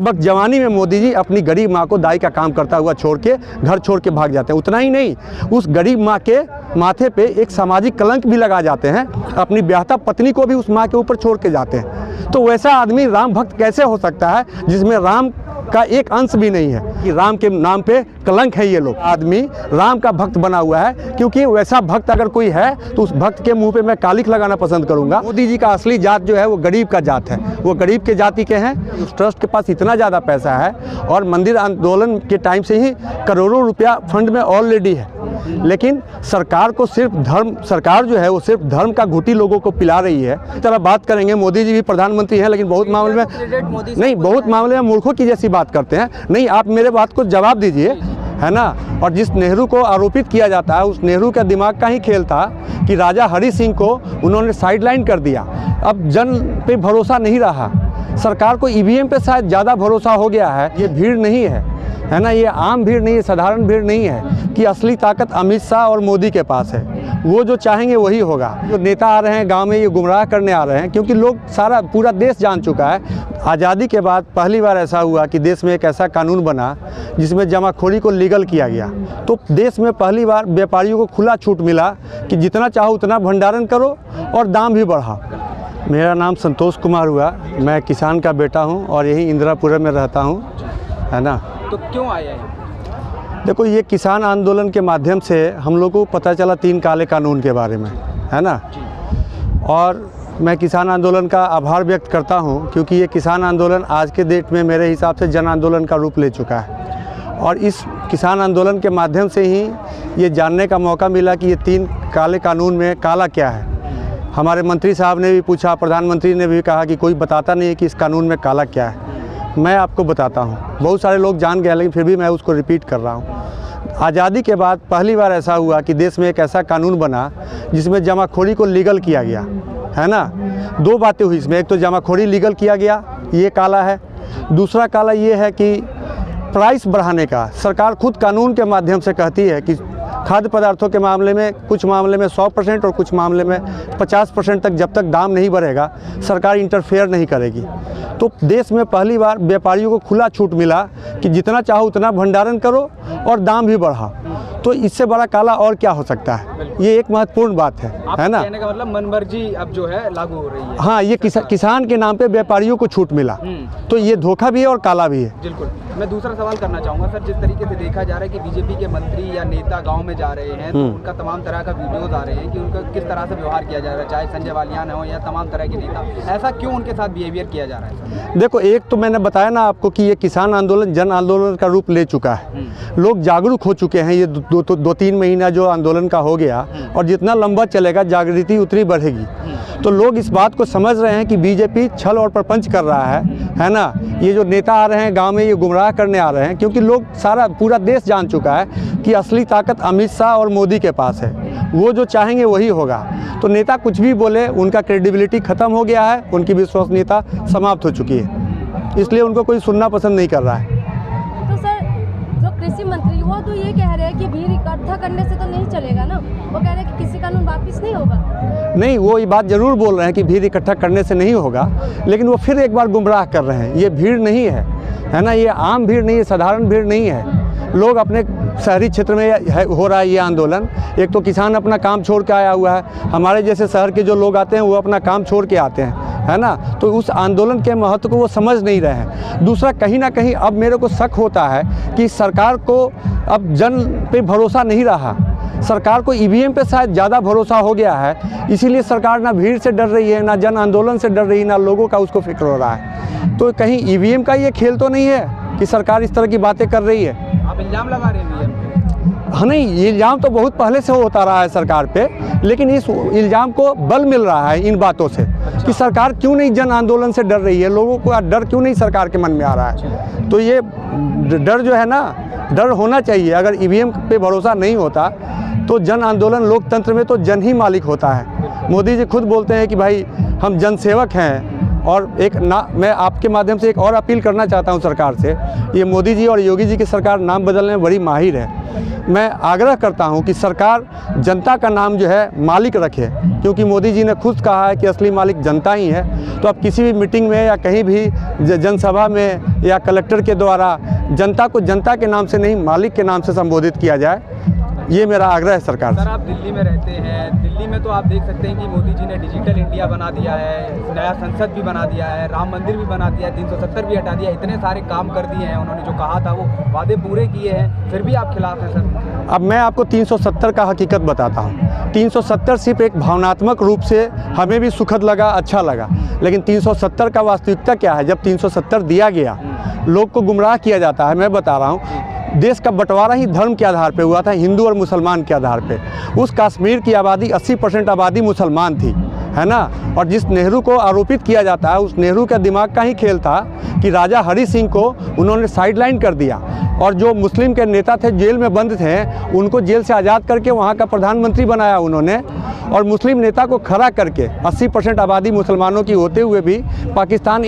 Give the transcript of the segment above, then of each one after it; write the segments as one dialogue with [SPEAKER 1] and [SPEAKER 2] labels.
[SPEAKER 1] वक्त जवानी में मोदी जी अपनी गरीब माँ को दाई का काम करता हुआ छोड़ के घर छोड़ के भाग जाते हैं। उतना ही नहीं, उस गरीब माँ के माथे पे एक सामाजिक कलंक भी लगा जाते हैं। अपनी ब्याहता पत्नी को भी उस माँ के ऊपर छोड़ के जाते हैं। तो वैसा आदमी राम भक्त कैसे हो सकता है जिसमें राम का एक अंश भी नहीं है? कि राम के नाम पे कलंक है। ये लोग आदमी राम का भक्त बना हुआ है, क्योंकि वैसा भक्त अगर कोई है तो उस भक्त के मुंह पे मैं कालिख लगाना पसंद करूंगा। मोदी जी का असली जात जो है वो गरीब का जात है। वो गरीब के जाति के हैं। उस ट्रस्ट के पास इतना ज़्यादा पैसा है और मंदिर आंदोलन के टाइम से ही करोड़ों रुपया फंड में ऑलरेडी है, लेकिन सरकार को सिर्फ सरकार जो है वो सिर्फ धर्म का घुटी लोगों को पिला रही है। इस तरह बात करेंगे, मोदी जी भी प्रधानमंत्री हैं, लेकिन बहुत मामले में नहीं, बहुत मामले में मूर्खों की जैसी बात करते हैं। नहीं, आप मेरे बात को जवाब दीजिए, है ना। और जिस नेहरू को आरोपित किया जाता है, उस नेहरू का दिमाग का ही खेल था कि राजा हरि सिंह को उन्होंने साइडलाइन कर दिया। अब जन पे भरोसा नहीं रहा, सरकार को ईवीएम पे शायद ज़्यादा भरोसा हो गया है। ये भीड़ नहीं है ना, ये आम भीड़ नहीं है, साधारण भीड़ नहीं है कि असली ताकत अमित शाह और मोदी के पास है। वो जो चाहेंगे वही होगा। जो नेता आ रहे हैं गांव में, ये गुमराह करने आ रहे हैं, क्योंकि लोग सारा पूरा देश जान चुका है। आज़ादी के बाद पहली बार ऐसा हुआ कि देश में एक ऐसा कानून बना जिसमें जमाखोरी को लीगल किया गया। तो देश में पहली बार व्यापारियों को खुला छूट मिला कि जितना चाहो उतना भंडारण करो और दाम भी बढ़ाओ। मेरा नाम संतोष कुमार हुआ, मैं किसान का बेटा हूँ और यही इंदिरापुरम में रहता हूँ, है ना।
[SPEAKER 2] तो क्यों आया है?
[SPEAKER 1] देखो, ये किसान आंदोलन के माध्यम से हम लोग को पता चला 3 काले कानून के बारे में, है ना। और मैं किसान आंदोलन का आभार व्यक्त करता हूँ, क्योंकि ये किसान आंदोलन आज के डेट में मेरे हिसाब से जन आंदोलन का रूप ले चुका है। और इस किसान आंदोलन के माध्यम से ही ये जानने का मौका मिला कि ये 3 काले कानून में काला क्या है। हमारे मंत्री साहब ने भी पूछा, प्रधानमंत्री ने भी कहा कि कोई बताता नहीं है कि इस कानून में काला क्या है। मैं आपको बताता हूँ, बहुत सारे लोग जान गए, लेकिन फिर भी मैं उसको रिपीट कर रहा हूँ। आज़ादी के बाद पहली बार ऐसा हुआ कि देश में एक ऐसा कानून बना जिसमें जमाखोरी को लीगल किया गया, है ना। 2 बातें हुई इसमें। एक तो जमाखोरी लीगल किया गया, ये काला है। दूसरा काला ये है कि प्राइस बढ़ाने का सरकार खुद कानून के माध्यम से कहती है कि खाद्य पदार्थों के मामले में कुछ मामले में 100% और कुछ मामले में 50% तक जब तक दाम नहीं बढ़ेगा सरकार इंटरफेयर नहीं करेगी। तो देश में पहली बार व्यापारियों को खुला छूट मिला कि जितना चाहो उतना भंडारण करो और दाम भी बढ़ाओ। तो इससे बड़ा काला और क्या हो सकता है? ये एक महत्वपूर्ण बात है ना।
[SPEAKER 2] कहने का मतलब मनमर्जी अब जो है लागू हो रही है।
[SPEAKER 1] हाँ, ये किसान के नाम पे व्यापारियों को छूट मिला, तो ये धोखा भी है और काला भी है।
[SPEAKER 2] बिल्कुल। मैं दूसरा सवाल करना चाहूँगा सर, जिस तरीके से देखा जा रहा है कि बीजेपी के मंत्री या नेता गांव में जा रहे हैं, तो उनका तमाम तरह का वीडियोज आ रहे हैं कि उनका किस तरह से व्यवहार किया जा रहा है, चाहे संजय बालियान हो या तमाम तरह के नेता। ऐसा क्यों उनके साथ बिहेवियर किया जा रहा है?
[SPEAKER 1] देखो, एक तो मैंने बताया ना आपको कि ये किसान आंदोलन जन आंदोलन का रूप ले चुका है। लोग जागरूक हो चुके हैं। ये 2-3 महीना जो आंदोलन का हो गया, और जितना लंबा चलेगा जागृति उतनी बढ़ेगी। तो लोग इस बात को समझ रहे हैं कि बीजेपी छल और प्रपंच कर रहा है ना। ये जो नेता आ रहे हैं गांव में, ये गुमराह करने आ रहे हैं, क्योंकि लोग सारा पूरा देश जान चुका है कि असली ताकत अमित शाह और मोदी के पास है। वो जो चाहेंगे वही होगा। तो नेता कुछ भी बोले, उनका क्रेडिबिलिटी ख़त्म हो गया है, उनकी विश्वसनीयता समाप्त हो चुकी है, इसलिए उनको कोई सुनना पसंद नहीं कर रहा है।
[SPEAKER 3] तो सर, जो कृषि मंत्री वो तो ये कह रहे हैं कि भीड़ इकट्ठा करने से तो नहीं चलेगा ना। वो कह रहे हैं कि किसी कानून वापिस नहीं होगा।
[SPEAKER 1] नहीं, वो ये बात ज़रूर बोल रहे हैं कि भीड़ इकट्ठा करने से नहीं होगा, लेकिन वो फिर एक बार गुमराह कर रहे हैं। ये भीड़ नहीं है ना, ये आम भीड़ नहीं है, साधारण भीड़ नहीं है। लोग अपने शहरी क्षेत्र में हो रहा है ये आंदोलन। एक तो किसान अपना काम छोड़ के आया हुआ है, हमारे जैसे शहर के जो लोग आते हैं वो अपना काम छोड़ के आते हैं, है ना। तो उस आंदोलन के महत्व को वो समझ नहीं रहे हैं। दूसरा, कहीं ना कहीं अब मेरे को शक होता है कि सरकार को अब जन पे भरोसा नहीं रहा। सरकार को ईवीएम पे शायद ज़्यादा भरोसा हो गया है, इसीलिए सरकार ना भीड़ से डर रही है, ना जन आंदोलन से डर रही है, ना लोगों का उसको फिक्र हो रहा है। तो कहीं ईवीएम का ये खेल तो नहीं है कि सरकार इस तरह की बातें कर रही है।
[SPEAKER 2] आप इल्ज़ाम लगा रहे हैं?
[SPEAKER 1] हाँ, नहीं, ये इल्ज़ाम तो बहुत पहले से होता रहा है सरकार पे, लेकिन इस इल्ज़ाम को बल मिल रहा है इन बातों से कि सरकार क्यों नहीं जन आंदोलन से डर रही है, लोगों को डर क्यों नहीं सरकार के मन में आ रहा है। तो ये डर जो है ना, डर होना चाहिए। अगर ईवीएम पे भरोसा नहीं होता तो जन आंदोलन, लोकतंत्र में तो जन ही मालिक होता है। मोदी जी खुद बोलते हैं कि भाई हम जनसेवक हैं और मैं आपके माध्यम से एक और अपील करना चाहता हूं सरकार से। ये मोदी जी और योगी जी की सरकार नाम बदलने में बड़ी माहिर है। मैं आग्रह करता हूं कि सरकार जनता का नाम जो है मालिक रखे, क्योंकि मोदी जी ने खुद कहा है कि असली मालिक जनता ही है। तो अब किसी भी मीटिंग में या कहीं भी जनसभा में या कलेक्टर के द्वारा जनता को जनता के नाम से नहीं मालिक के नाम से संबोधित किया जाए, ये मेरा आग्रह है सरकार से।
[SPEAKER 2] सर, आप दिल्ली में रहते हैं, दिल्ली में तो आप देख सकते हैं कि मोदी जी ने डिजिटल इंडिया बना दिया है, नया संसद भी बना दिया है, राम मंदिर भी बना दिया है, 370 भी हटा दिया, इतने सारे काम कर दिए हैं। उन्होंने जो कहा था वो वादे पूरे किए हैं, फिर भी आप खिलाफ हैं सर।
[SPEAKER 1] अब मैं आपको 370 का हकीकत बताता हूँ। 370 सिर्फ एक भावनात्मक रूप से हमें भी सुखद लगा, अच्छा लगा, लेकिन 370 का वास्तविकता क्या है? जब 370 दिया गया, लोग को गुमराह किया जाता है। मैं बता रहा हूँ, देश का बंटवारा ही धर्म के आधार पे हुआ था, हिंदू और मुसलमान के आधार पे। उस कश्मीर की आबादी 80% आबादी मुसलमान थी, है ना। और जिस नेहरू को आरोपित किया जाता है, उस नेहरू का दिमाग का ही खेल था कि राजा हरि सिंह को उन्होंने साइडलाइन कर दिया, और जो मुस्लिम के नेता थे जेल में बंद थे, उनको जेल से आज़ाद करके वहाँ का प्रधानमंत्री बनाया उन्होंने। और मुस्लिम नेता को खड़ा करके 80% आबादी मुसलमानों की होते हुए भी पाकिस्तान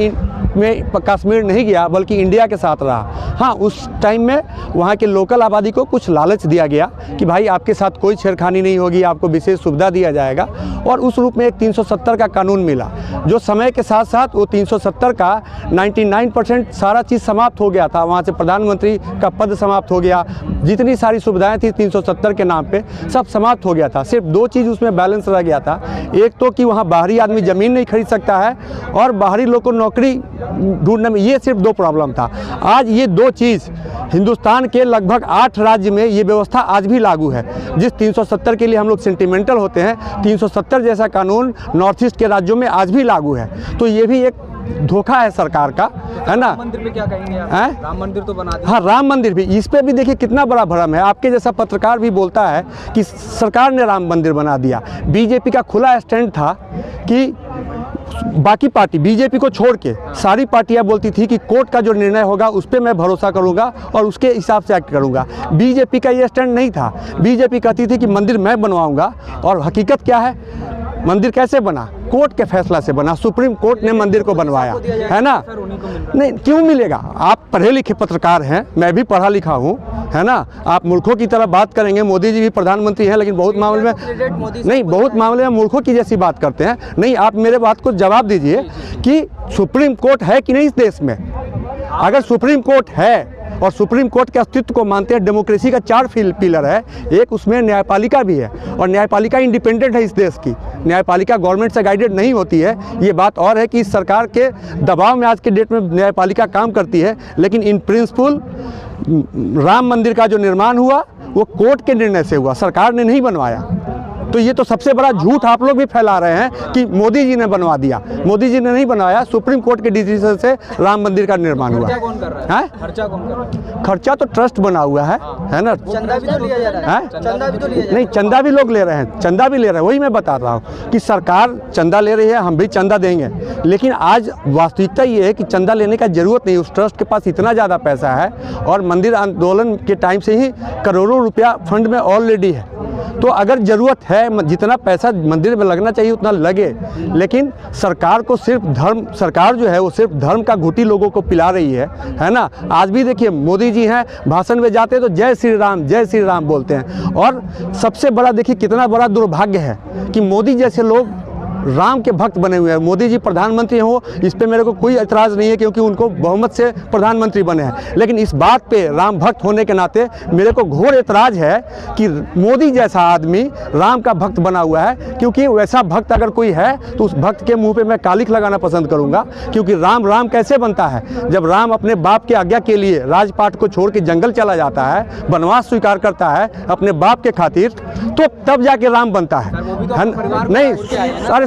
[SPEAKER 1] में कश्मीर नहीं गया, बल्कि इंडिया के साथ रहा। हाँ, उस टाइम में वहाँ के लोकल आबादी को कुछ लालच दिया गया कि भाई आपके साथ कोई छेड़खानी नहीं होगी, आपको विशेष सुविधा दिया जाएगा, और उस रूप में एक 370 का कानून मिला, जो समय के साथ साथ वो 370 का 99% सारा चीज़ समाप्त हो गया था। वहाँ से प्रधानमंत्री का पद समाप्त हो गया, जितनी सारी सुविधाएं थी 370 के नाम पे सब समाप्त हो गया था। सिर्फ दो चीज़ उसमें बैलेंस रह गया था, एक तो कि वहाँ बाहरी आदमी ज़मीन नहीं खरीद सकता है, और बाहरी लोग को नौकरी ढूंढने में, ये सिर्फ दो प्रॉब्लम था। आज ये दो चीज़ हिंदुस्तान के लगभग 8 राज्य में ये व्यवस्था आज भी लागू है। जिस 370 के लिए हम लोग सेंटिमेंटल होते हैं, 370 जैसा कानून नॉर्थ ईस्ट के राज्यों में आज भी लागू है। तो ये भी एक धोखा है सरकार का, है ना।
[SPEAKER 2] राम मंदिर पे क्या कहेंगे आप? राम मंदिर तो बना दिया।
[SPEAKER 1] हाँ, राम मंदिर भी, इस पे भी देखिए कितना बड़ा भ्रम है। आपके जैसा पत्रकार भी बोलता है कि सरकार ने राम मंदिर बना दिया। बीजेपी का खुला स्टैंड था कि बाकी पार्टी बीजेपी को छोड़ के सारी पार्टियां बोलती थी कि कोर्ट का जो निर्णय होगा उस पर मैं भरोसा करूंगा और उसके हिसाब से एक्ट करूंगा। बीजेपी का ये स्टैंड नहीं था। बीजेपी कहती थी कि मंदिर मैं बनवाऊंगा, और हकीकत क्या है, मंदिर कैसे बना? कोर्ट के फैसला से बना। सुप्रीम कोर्ट ने मंदिर को बनवाया, है ना। नहीं, क्यों मिलेगा? आप पढ़े लिखे पत्रकार हैं, मैं भी पढ़ा लिखा हूँ, है ना। आप मूर्खों की तरह बात करेंगे। मोदी जी भी प्रधानमंत्री हैं, लेकिन बहुत मामले में नहीं, बहुत मामले में मूर्खों की जैसी बात करते हैं। नहीं, आप मेरे बात को जवाब दीजिए कि सुप्रीम कोर्ट है कि नहीं इस देश में? अगर सुप्रीम कोर्ट है और सुप्रीम कोर्ट के अस्तित्व को मानते हैं, डेमोक्रेसी का 4 पिलर है, एक उसमें न्यायपालिका भी है, और न्यायपालिका इंडिपेंडेंट है इस देश की। न्यायपालिका गवर्नमेंट से गाइडेड नहीं होती है। ये बात और है कि इस सरकार के दबाव में आज के डेट में न्यायपालिका काम करती है, लेकिन इन प्रिंसिपल राम मंदिर का जो निर्माण हुआ वो कोर्ट के निर्णय से हुआ, सरकार ने नहीं बनवाया। तो ये तो सबसे बड़ा झूठ आप लोग भी फैला रहे हैं कि मोदी जी ने बनवा दिया। मोदी जी ने नहीं बनवाया, सुप्रीम कोर्ट के डिसीजन से राम मंदिर का निर्माण हुआ।
[SPEAKER 2] खर्चा कौन कर रहा है? खर्चा कौन कर रहा है?
[SPEAKER 1] खर्चा तो ट्रस्ट बना हुआ है ना।
[SPEAKER 2] चंदा भी तो लिया जा रहा है। चंदा भी तो लिया जा रहा है।
[SPEAKER 1] नहीं, चंदा भी लोग ले रहे हैं, चंदा भी ले रहे हैं। वही मैं बता रहा हूँ कि सरकार चंदा ले रही है, हम भी चंदा देंगे, लेकिन आज वास्तविकता ये है कि चंदा लेने का जरूरत नहीं। उस ट्रस्ट के पास इतना ज़्यादा पैसा है, और मंदिर आंदोलन के टाइम से ही करोड़ों रुपया फंड में ऑलरेडी है। तो अगर ज़रूरत है, जितना पैसा मंदिर में लगना चाहिए उतना लगे, लेकिन सरकार को सिर्फ धर्म, सरकार जो है वो सिर्फ धर्म का घुटी लोगों को पिला रही है ना। आज भी देखिए मोदी जी हैं, भाषण में जाते तो जय श्री राम बोलते हैं। और सबसे बड़ा देखिए कितना बड़ा दुर्भाग्य है कि मोदी जैसे लोग राम के भक्त बने हुए हैं। मोदी जी प्रधानमंत्री हो, इस पे मेरे को कोई एतराज़ नहीं है, क्योंकि उनको बहुमत से प्रधानमंत्री बने हैं, लेकिन इस बात पे राम भक्त होने के नाते मेरे को घोर एतराज़ है कि मोदी जैसा आदमी राम का भक्त बना हुआ है। क्योंकि वैसा भक्त अगर कोई है तो उस भक्त के मुंह पे मैं कालिख लगाना पसंद करूंगा। क्योंकि राम कैसे बनता है? जब राम अपने बाप के आज्ञा के लिए राजपाट को छोड़ के जंगल चला जाता है, वनवास स्वीकार करता है अपने बाप के खातिर, तो तब जाके राम बनता है। नहीं,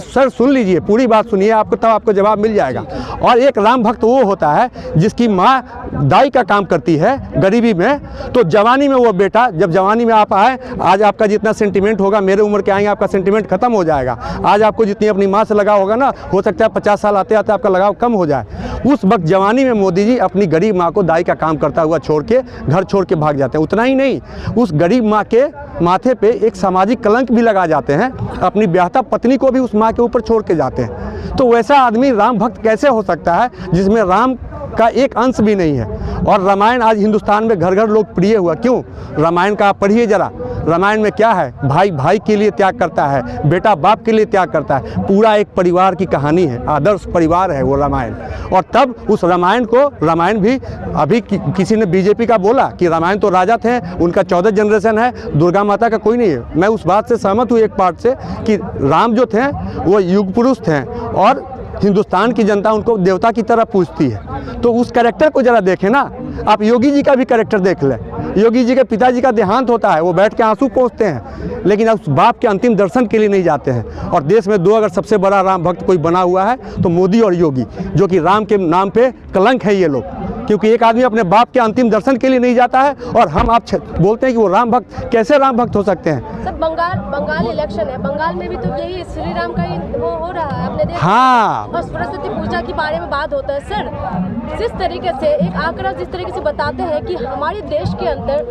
[SPEAKER 1] सर सुन लीजिए, पूरी बात सुनिए, आपको तब आपको जवाब मिल जाएगा। और एक राम भक्त वो होता है जिसकी माँ दाई का काम करती है गरीबी में, तो जवानी में वो बेटा, जब जवानी में आप आए, आज आपका जितना सेंटिमेंट होगा, मेरे उम्र के आएंगे आपका सेंटिमेंट खत्म हो जाएगा। आज आपको जितनी अपनी माँ से लगाव होगा ना, हो सकता है 50 साल आते आते आपका लगाव कम हो जाए। उस वक्त जवानी में मोदी जी अपनी गरीब माँ को दाई का काम करता हुआ छोड़ के घर छोड़ के भाग जाते हैं। उतना ही नहीं, उस गरीब माँ के माथे पे एक सामाजिक कलंक भी लगा जाते हैं। अपनी ब्याहता पत्नी को भी उस माँ के ऊपर छोड़ के जाते हैं। तो वैसा आदमी राम भक्त कैसे हो सकता है जिसमें राम का एक अंश भी नहीं है। और रामायण आज हिंदुस्तान में घर घर लोकप्रिय हुआ, क्यों? रामायण का आप पढ़िए जरा, रामायण में क्या है? भाई भाई के लिए त्याग करता है, बेटा बाप के लिए त्याग करता है, पूरा एक परिवार की कहानी है, आदर्श परिवार है वो रामायण। और तब उस रामायण को, रामायण भी अभी किसी ने बीजेपी का बोला कि रामायण तो राजा थे, उनका 14 जनरेशन है, दुर्गा माता का कोई नहीं है। मैं उस बात से सहमत हूँ एक पार्ट से कि राम जो थे वो युग पुरुष थे और हिंदुस्तान की जनता उनको देवता की तरह पूजती है। तो उस कैरेक्टर को ज़रा देखें ना। आप योगी जी का भी कैरेक्टर देख लें। योगी जी के पिताजी का देहांत होता है, वो बैठ के आंसू पोंछते हैं, लेकिन उस बाप के अंतिम दर्शन के लिए नहीं जाते हैं। और देश में दो अगर सबसे बड़ा राम भक्त कोई बना हुआ है तो मोदी और योगी, जो कि राम के नाम पे कलंक है ये लोग। क्योंकि एक आदमी अपने बाप के अंतिम दर्शन के लिए नहीं जाता है और हम आप बोलते हैं कि वो राम भक्त, कैसे राम भक्त हो सकते हैं?
[SPEAKER 3] सर बंगाल इलेक्शन है, बंगाल में भी तो यही श्री राम का ही वो हो रहा है अपने देश।
[SPEAKER 1] हाँ,
[SPEAKER 3] और सरस्वती पूजा के बारे में बात होता है। सर जिस तरीके से एक आंकड़ा जिस तरीके से बताते हैं कि हमारे देश के अंदर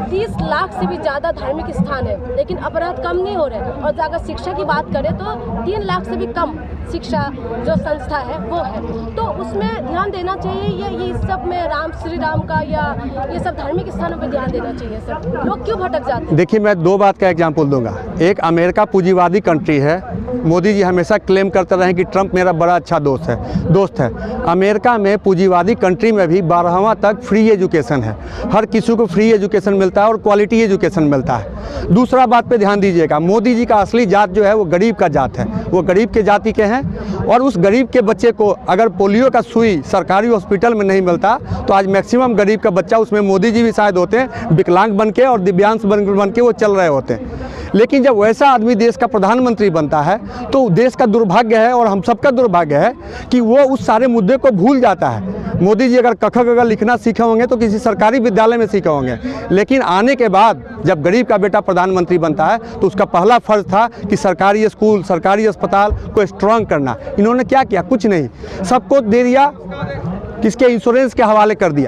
[SPEAKER 3] 30 लाख से भी ज़्यादा धार्मिक स्थान है, लेकिन अपराध कम नहीं हो रहे। और अगर शिक्षा की बात करें तो 3 लाख से भी कम शिक्षा जो संस्था है वो है। तो उसमें ध्यान देना चाहिए या ये सब में राम श्री राम का या ये सब धार्मिक स्थानों पे ध्यान देना चाहिए? सर लोग क्यों भटक जाते हैं?
[SPEAKER 1] देखिए, मैं दो बात का एग्जांपल दूंगा। एक, अमेरिका पूंजीवादी कंट्री है। मोदी जी हमेशा क्लेम करते रहे कि ट्रंप मेरा बड़ा अच्छा दोस्त है। अमेरिका में पूंजीवादी कंट्री में भी 12वां तक फ्री एजुकेशन है, हर किसी को फ्री एजुकेशन मिलता है और क्वालिटी एजुकेशन मिलता है। दूसरा बात पे ध्यान दीजिएगा, मोदी जी का असली जात जो है वो गरीब का जात है, वो गरीब के जाति के हैं। और उस गरीब के बच्चे को अगर पोलियो का सुई सरकारी हॉस्पिटल में नहीं मिलता तो आज मैक्सिमम गरीब का बच्चा, उसमें मोदी जी भी शायद होते हैं, विकलांग बन के और दिव्यांग बन के वो चल रहे होते हैं। लेकिन जब वैसा आदमी देश का प्रधानमंत्री बनता है तो देश का दुर्भाग्य है और हम सबका दुर्भाग्य है कि वो उस सारे मुद्दे को भूल जाता है। मोदी जी अगर क ख ग घ लिखना सीखे होंगे तो किसी सरकारी विद्यालय में सीखे होंगे, लेकिन आने के बाद जब गरीब का बेटा प्रधानमंत्री बनता है तो उसका पहला फर्ज था कि सरकारी स्कूल, सरकारी अस्पताल को स्ट्रांग करना। इन्होंने क्या किया? कुछ नहीं, सबको दे दिया, किसके इंश्योरेंस के हवाले कर दिया।